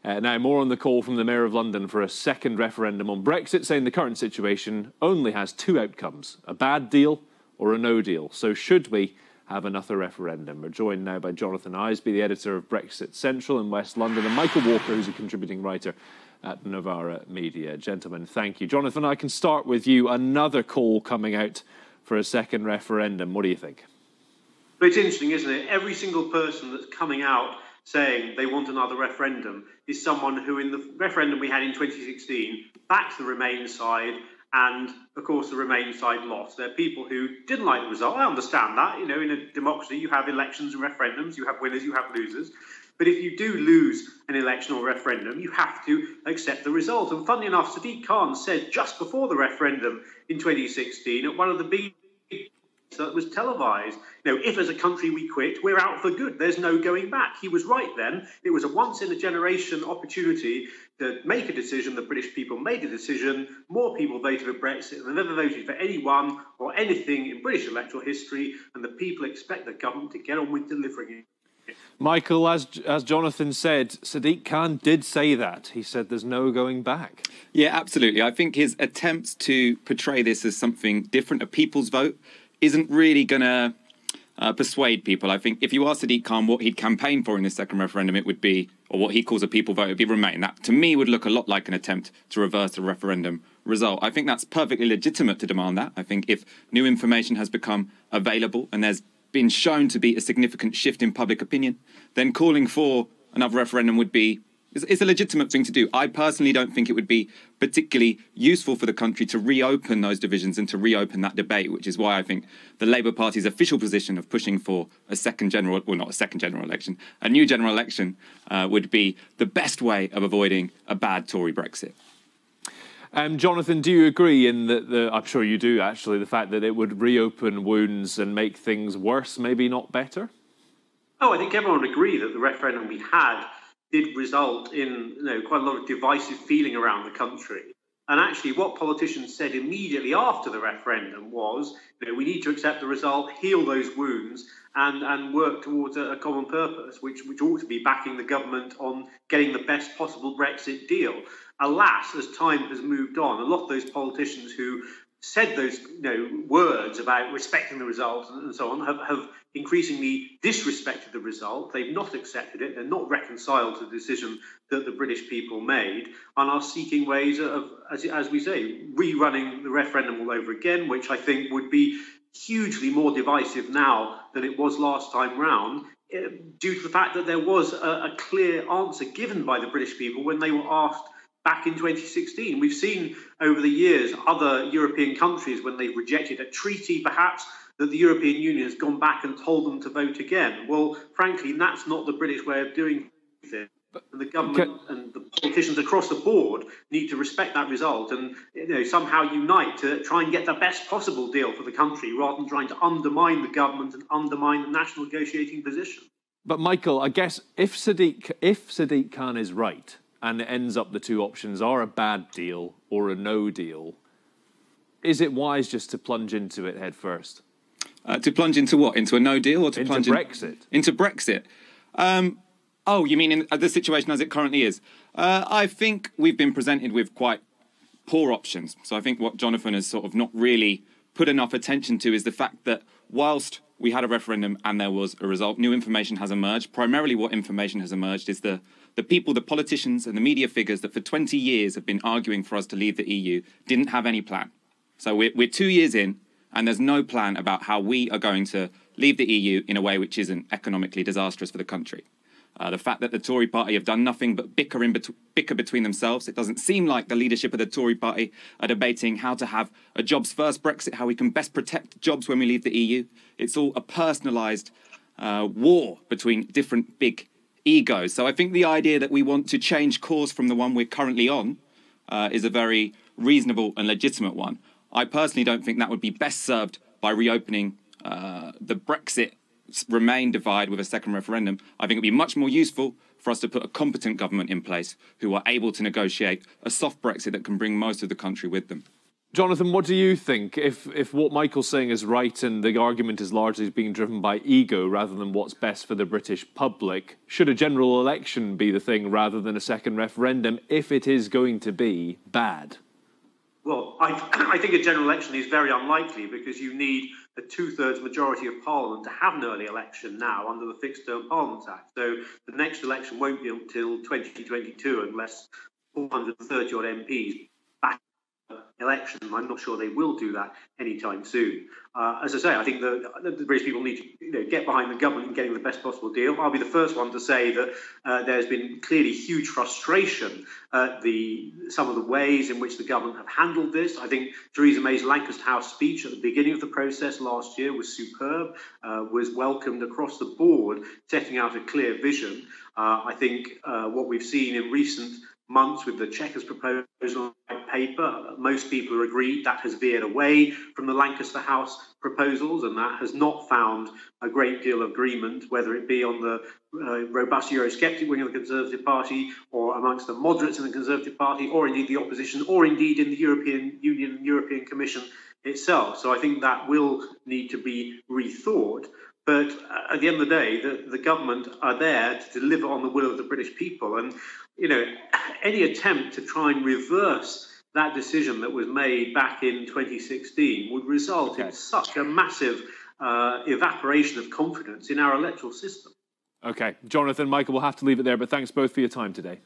Now, more on the call from the Mayor of London for a second referendum on Brexit, saying the current situation only has two outcomes, a bad deal or a no deal. So should we have another referendum? We're joined now by Jonathan Isaby, the editor of Brexit Central in West London, and Michael Walker, who's a contributing writer at Novara Media. Gentlemen, thank you. Jonathan, I can start with you. Another call coming out for a second referendum. What do you think? But it's interesting, isn't it? Every single person that's coming out saying they want another referendum is someone who, in the referendum we had in 2016, backed the Remain side, and, of course, the Remain side lost. There are people who didn't like the result. I understand that. You know, in a democracy, you have elections and referendums, you have winners, you have losers. But if you do lose an election or referendum, you have to accept the result. And funnily enough, Sadiq Khan said just before the referendum in 2016 at one of the big that was televised, you know, if as a country we quit, we're out for good. There's no going back. He was right then. It was a once-in-a-generation opportunity to make a decision. The British people made a decision. More people voted for Brexit than ever voted for anyone or anything in British electoral history, and the people expect the government to get on with delivering it. Michael, as Jonathan said, Sadiq Khan did say that. He said there's no going back. Yeah, absolutely. I think his attempts to portray this as something different, a people's vote, isn't really going to persuade people. I think if you ask Sadiq Khan what he'd campaign for in this second referendum, it would be, or what he calls a people vote, it would be Remain. That, to me, would look a lot like an attempt to reverse the referendum result. I think that's perfectly legitimate to demand that. I think if new information has become available and there's been shown to be a significant shift in public opinion, then calling for another referendum would be it's a legitimate thing to do. I personally don't think it would be particularly useful for the country to reopen those divisions and to reopen that debate, which is why I think the Labour Party's official position of pushing for a second general, well, not a second general election, a new general election would be the best way of avoiding a bad Tory Brexit. Jonathan, do you agree in that, I'm sure you do actually, the fact that it would reopen wounds and make things worse, maybe not better? Oh, I think everyone would agree that the referendum we had did result in quite a lot of divisive feeling around the country. And actually what politicians said immediately after the referendum was, we need to accept the result, heal those wounds, and work towards a common purpose, which ought to be backing the government on getting the best possible Brexit deal. Alas, as time has moved on, a lot of those politicians who said those words about respecting the result and so on have increasingly disrespected the result. They've not accepted it. They're not reconciled to the decision that the British people made and are seeking ways of, as we say, rerunning the referendum all over again, which I think would be hugely more divisive now than it was last time round, due to the fact that there was a clear answer given by the British people when they were asked back in 2016. We've seen over the years other European countries, when they've rejected a treaty, perhaps, that the European Union has gone back and told them to vote again. Well, frankly, that's not the British way of doing things. And the government and the politicians across the board need to respect that result and somehow unite to try and get the best possible deal for the country, rather than trying to undermine the government and undermine the national negotiating position. But Michael, I guess if Sadiq Khan is right, and it ends up the two options are a bad deal or a no deal, is it wise just to plunge into it head first? To plunge into what? Into a no deal or to plunge into Brexit? Into Brexit. Oh, you mean in the situation as it currently is? I think we've been presented with quite poor options. So I think what Jonathan has sort of not really put enough attention to is the fact that whilst we had a referendum and there was a result, new information has emerged. Primarily what information has emerged is the people, the politicians and the media figures that for 20 years have been arguing for us to leave the EU didn't have any plan. So we're 2 years in and there's no plan about how we are going to leave the EU in a way which isn't economically disastrous for the country. The fact that the Tory party have done nothing but bicker between themselves. It doesn't seem like the leadership of the Tory party are debating how to have a jobs-first Brexit, how we can best protect jobs when we leave the EU. It's all a personalised war between different big egos. So I think the idea that we want to change course from the one we're currently on is a very reasonable and legitimate one. I personally don't think that would be best served by reopening the Brexit Remain divide with a second referendum. I think it would be much more useful for us to put a competent government in place who are able to negotiate a soft Brexit that can bring most of the country with them. Jonathan, what do you think? If what Michael's saying is right and the argument is largely being driven by ego rather than what's best for the British public, should a general election be the thing rather than a second referendum if it is going to be bad? Well, I think a general election is very unlikely because you need a two-thirds majority of Parliament to have an early election now under the Fixed Term Parliaments Act. So the next election won't be until 2022 unless 430-odd MPs back election. I'm not sure they will do that anytime soon. As I say, I think the British people need to get behind the government in getting the best possible deal. I'll be the first one to say that there's been clearly huge frustration at some of the ways in which the government have handled this. I think Theresa May's Lancaster House speech at the beginning of the process last year was superb, was welcomed across the board, setting out a clear vision. I think what we've seen in recent months with the Chequers proposal paper, most people are agreed that has veered away from the Lancaster House proposals, and that has not found a great deal of agreement, whether it be on the robust Eurosceptic wing of the Conservative Party, or amongst the moderates in the Conservative Party, or indeed the opposition, or indeed in the European Union and European Commission itself. So I think that will need to be rethought. But at the end of the day, the government are there to deliver on the will of the British people. And, any attempt to try and reverse that decision that was made back in 2016 would result in such a massive evaporation of confidence in our electoral system. OK, Jonathan, Michael, we'll have to leave it there, but thanks both for your time today.